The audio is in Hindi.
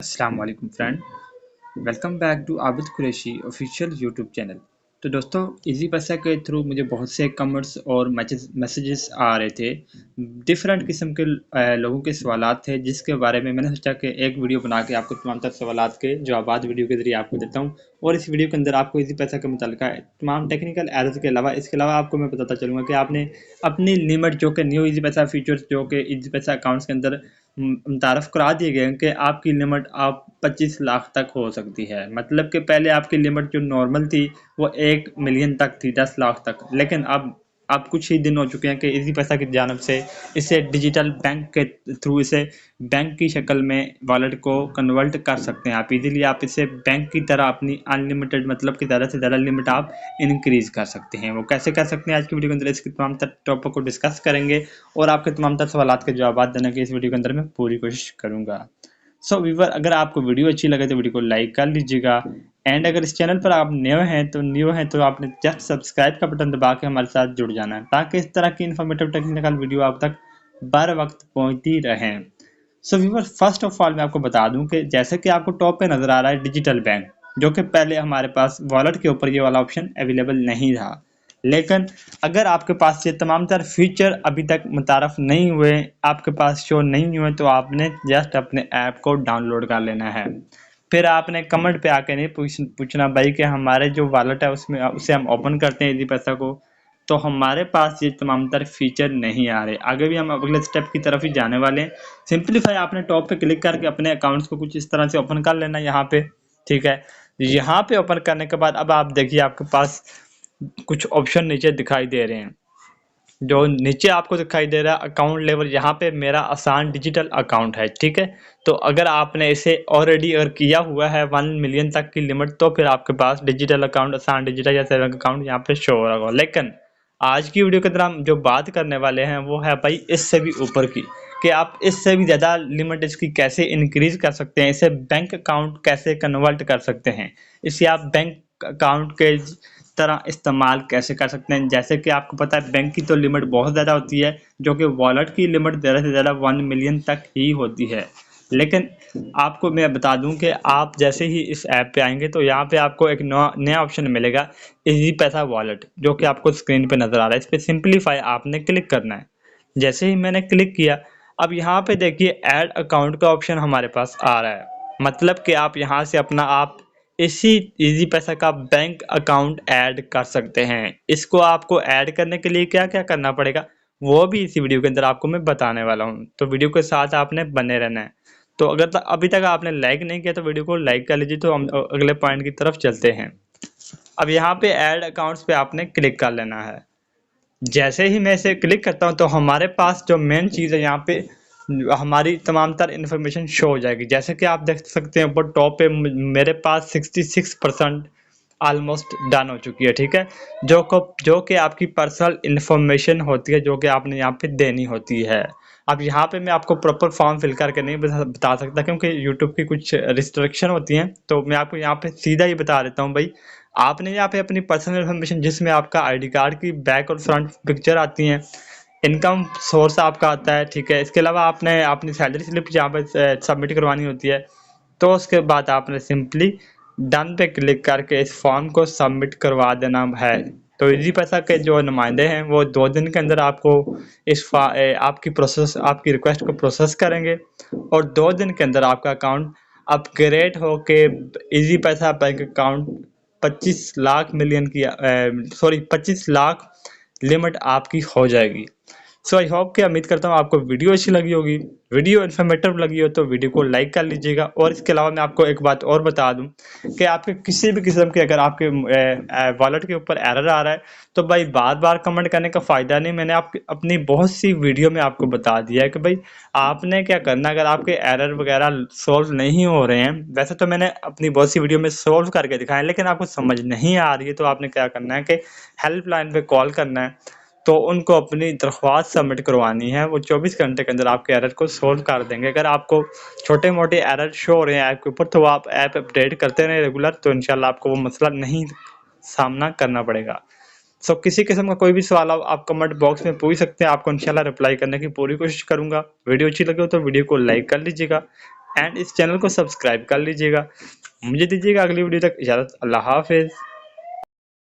अस्सलाम वालेकुम friend. Welcome back to Abid Qureshi official YouTube channel. तो दोस्तों, इजी पैसा के थ्रू मुझे बहुत से कमेंट्स और मैसेजेस आ रहे थे। डिफरेंट किस्म के लोगों के सवालात थे, जिसके बारे में मैंने सोचा कि एक वीडियो बना के आपको तमाम तर सवालात के जवाब वीडियो के ज़रिए आपको देता हूँ। और इस वीडियो के अंदर आपको इजी पैसा के मुतालिक तमाम टेक्निकल एरर्स के अलावा इसके अलावा आपको मैं बताता चलूँगा कि आपने अपनी लिमिट जो कि न्यू इजी पैसा फीचर्स जो कि इजी पैसा अकाउंट्स के अंदर मुतारफ़ करा दिए गए हैं कि आपकी लिमिट आप 25 लाख तक हो सकती है। मतलब कि पहले आपकी लिमिट जो नॉर्मल थी वो 1 मिलियन तक थी, 10 लाख तक। लेकिन अब कुछ ही दिन हो चुके हैं कि इजी पैसा की जानिब से इसे डिजिटल बैंक के थ्रू इसे बैंक की शक्ल में वॉलेट को कन्वर्ट कर सकते हैं। आप इजीली आप इसे बैंक की तरह अपनी अनलिमिटेड मतलब कि ज़्यादा से ज़्यादा लिमिट आप इंक्रीज कर सकते हैं। वो कैसे कर सकते हैं, आज की वीडियो के अंदर इसके तमाम टॉपिक को डिस्कस करेंगे और आपके तमाम तर सवालात के जवाब देने की इस वीडियो के अंदर मैं पूरी कोशिश करूंगा। सो व्यूवर, अगर आपको वीडियो अच्छी लगे तो वीडियो को लाइक कर लीजिएगा। एंड अगर इस चैनल पर आप न्यू हैं तो आपने जस्ट सब्सक्राइब का बटन दबा के हमारे साथ जुड़ जाना है, ताकि इस तरह की इन्फॉर्मेटिव टेक्निकल वीडियो आप तक बर वक्त पहुंचती रहें। सो व्यूवर, फर्स्ट ऑफ ऑल मैं आपको बता दूं कि जैसे कि आपको टॉप पे नजर आ रहा है डिजिटल बैंक, जो कि पहले हमारे पास वॉलेट के ऊपर ये वाला ऑप्शन अवेलेबल नहीं था। लेकिन अगर आपके पास ये तमाम तर फीचर अभी तक मुतारफ नहीं हुए, आपके पास शो नहीं हुए, तो आपने जस्ट अपने ऐप को डाउनलोड कर लेना है। फिर आपने कमेंट पे आके नहीं पूछना भाई कि हमारे जो वॉलेट है उसमें उसे हम ओपन करते हैं इजी पैसा को, तो हमारे पास ये तमाम तर फीचर नहीं आ रहे। आगे भी हम अगले स्टेप की तरफ ही जाने वाले हैं। सिंपलीफाई आपने टॉप पे क्लिक करके अपने अकाउंट्स को कुछ इस तरह से ओपन कर लेना यहाँ पे। ठीक है, यहाँ पे ओपन करने के बाद अब आप देखिए आपके पास कुछ ऑप्शन नीचे दिखाई दे रहे हैं। जो नीचे आपको दिखाई दे रहा है अकाउंट लेवल, यहाँ पे मेरा आसान डिजिटल अकाउंट है। ठीक है, तो अगर आपने इसे ऑलरेडी अगर किया हुआ है 1 मिलियन तक की लिमिट, तो फिर आपके पास डिजिटल अकाउंट, आसान डिजिटल या सेविंग अकाउंट यहाँ पे शो हो रहा होगा। लेकिन आज की वीडियो के अंदर हम जो बात करने वाले हैं वो है भाई इससे भी ऊपर की, कि आप इससे भी ज़्यादा लिमिट इसकी कैसे इंक्रीज कर सकते हैं, इसे बैंक अकाउंट कैसे कन्वर्ट कर सकते हैं, इसे आप बैंक अकाउंट के तरह इस्तेमाल कैसे कर सकते हैं। जैसे कि आपको पता है बैंक की तो लिमिट बहुत ज़्यादा होती है, जो कि वॉलेट की लिमिट ज़्यादा से ज़्यादा 1 मिलियन तक ही होती है। लेकिन आपको मैं बता दूं कि आप जैसे ही इस ऐप पे आएंगे तो यहाँ पे आपको एक नया ऑप्शन मिलेगा, इजी पैसा वॉलेट, जो कि आपको स्क्रीन पे नज़र आ रहा है। इस पर सिंपलीफाई आपने क्लिक करना है। जैसे ही मैंने क्लिक किया, अब यहाँ पे देखिए ऐड अकाउंट का ऑप्शन हमारे पास आ रहा है। मतलब कि आप यहाँ से अपना आप इसी इजी पैसा का बैंक अकाउंट ऐड कर सकते हैं। इसको आपको ऐड करने के लिए क्या क्या करना पड़ेगा वो भी इसी वीडियो के अंदर आपको मैं बताने वाला हूँ, तो वीडियो के साथ आपने बने रहना है। तो अगर अभी तक आपने लाइक नहीं किया तो वीडियो को लाइक कर लीजिए। तो हम अगले पॉइंट की तरफ चलते हैं। अब यहाँ पे ऐड अकाउंट्स पे आपने क्लिक कर लेना है। जैसे ही मैं इसे क्लिक करता हूँ तो हमारे पास जो मेन चीज़ है यहाँ पे हमारी तमाम तर इन्फॉर्मेशन शो हो जाएगी। जैसे कि आप देख सकते हैं ऊपर टॉप पे मेरे पास 66% ऑलमोस्ट डन हो चुकी है। ठीक है, जो कि आपकी पर्सनल इन्फॉर्मेशन होती है, जो कि आपने यहाँ पे देनी होती है। अब यहाँ पे मैं आपको प्रॉपर फॉर्म फिल करके नहीं बता सकता, क्योंकि यूट्यूब की कुछ रिस्ट्रिक्शन होती हैं। तो मैं आपको यहाँ पे सीधा ही बता देता हूँ भाई, आपने यहाँ पे अपनी पर्सनल इन्फॉर्मेशन, जिसमें आपका आईडी कार्ड की बैक और फ्रंट पिक्चर आती हैं, इनकम सोर्स आपका आता है। ठीक है, इसके अलावा आपने अपनी सैलरी स्लिप यहाँ पे सबमिट करवानी होती है। तो उसके बाद आपने सिंपली डन पे क्लिक करके इस फॉर्म को सबमिट करवा देना है। तो इजी पैसा के जो नुमाइंदे हैं वो 2 दिन के अंदर आपको आपकी रिक्वेस्ट को प्रोसेस करेंगे, और 2 दिन के अंदर आपका अकाउंट अपग्रेड होके इजी पैसा बैंक अकाउंट 25 लाख मिलियन की 25 लाख लिमिट आपकी हो जाएगी। सो आई होप कि उम्मीद करता हूँ आपको वीडियो अच्छी लगी होगी। वीडियो इन्फॉर्मेटिव लगी हो तो वीडियो को लाइक कर लीजिएगा। और इसके अलावा मैं आपको एक बात और बता दूं कि आपके किसी भी किस्म के अगर आपके वॉलेट के ऊपर एरर आ रहा है तो भाई बार बार कमेंट करने का फ़ायदा नहीं। मैंने अपनी बहुत सी वीडियो में आपको बता दिया है कि भाई आपने क्या करना अगर आपके एरर वगैरह सोल्व नहीं हो रहे हैं। वैसे तो मैंने अपनी बहुत सी वीडियो में सोल्व करके दिखाया, लेकिन आपको समझ नहीं आ रही है तो आपने क्या करना है कि हेल्पलाइन पे कॉल करना है। तो उनको अपनी दरख्वास्त सबमिट करवानी है, वो 24 घंटे के अंदर आपके एरर को सोल्व कर देंगे। अगर आपको छोटे मोटे एरर शो हो रहे हैं ऐप के ऊपर तो आप ऐप अपडेट करते रहें रेगुलर, तो इंशाल्लाह आपको वो मसला नहीं सामना करना पड़ेगा। सो किसी किस्म का कोई भी सवाल आप कमेंट बॉक्स में पूछ सकते हैं, आपको इंशाल्लाह रिप्लाई करने की पूरी कोशिश करूंगा। वीडियो अच्छी लगी हो तो वीडियो को लाइक कर लीजिएगा। एंड इस चैनल को सब्सक्राइब कर लीजिएगा। मुझे दीजिएगा अगली वीडियो तक इजाज़त। अल्लाह हाफ़िज़।